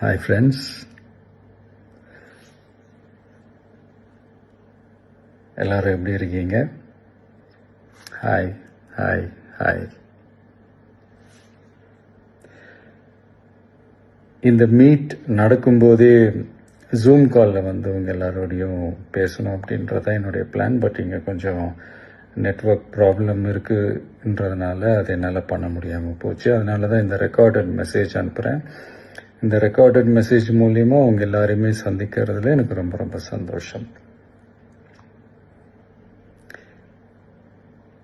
Hi friends, எல்லாரும் எப்படி இருக்கீங்க? Hi hi hi. இந்த மீட் நடக்கும்போதே ஜூம் காலில் வந்து உங்கள் எல்லாரோடையும் பேசணும் அப்படின்றத என்னுடைய பிளான். பட் இங்கே கொஞ்சம் நெட்வொர்க் ப்ராப்ளம் இருக்குன்றதுனால அது என்னால் பண்ண முடியாமல் போச்சு. அதனால தான் இந்த ரெக்கார்டட் மெசேஜ் அனுப்புகிறேன். இந்த ரெக்கார்டட் மெசேஜ் மூலிமா அவங்க எல்லாரையுமே சந்திக்கிறதுல எனக்கு ரொம்ப ரொம்ப சந்தோஷம்.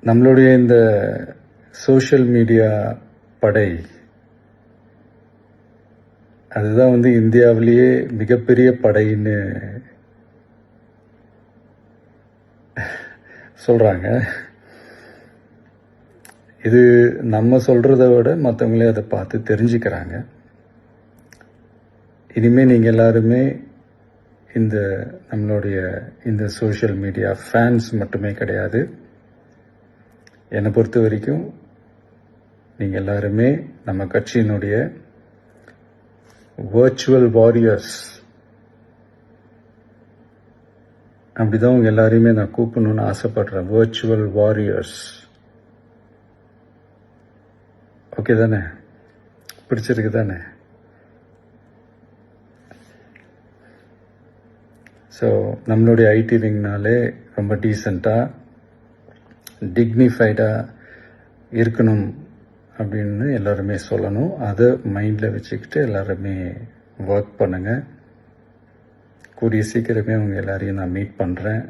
நம்மளுடைய இந்த சோஷியல் மீடியா படை, அதுதான் வந்து இந்தியாவிலேயே மிகப்பெரிய படைன்னு சொல்கிறாங்க. இது நம்ம சொல்கிறத விட மற்றவங்களே அதை பார்த்து தெரிஞ்சுக்கிறாங்க. இனிமேல் நீங்கள் எல்லாருமே இந்த நம்மளுடைய இந்த சோஷியல் மீடியா ஃபேன்ஸ் மட்டுமே கிடையாது. என்னை பொறுத்த வரைக்கும் நீங்கள் எல்லாருமே நம்ம கட்சியினுடைய வர்ச்சுவல் வாரியர்ஸ். அப்படிதான் உங்க எல்லாரையுமே நான் கூப்பிடணும்னு ஆசைப்படுறேன். Virtual warriors. ஓகே தானே? பிடிச்சிருக்கு தானே? ஸோ நம்மளுடைய ஐடி விங்னாலே ரொம்ப டீசெண்டாக டிக்னிஃபைடாக இருக்கணும் அப்படின்னு எல்லாருமே சொல்லணும். அதை மைண்டில் வச்சுக்கிட்டு எல்லாருமே ஒர்க் பண்ணுங்கள். கூடிய சீக்கிரமே உங்கள் எல்லாரையும் நான் மீட் பண்ணுறேன்.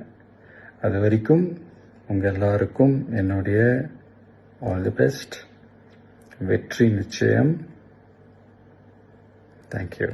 அது வரைக்கும் உங்கள் எல்லாருக்கும் என்னுடைய ஆல் தி பெஸ்ட். வெற்றி நிச்சயம். தேங்க்யூ.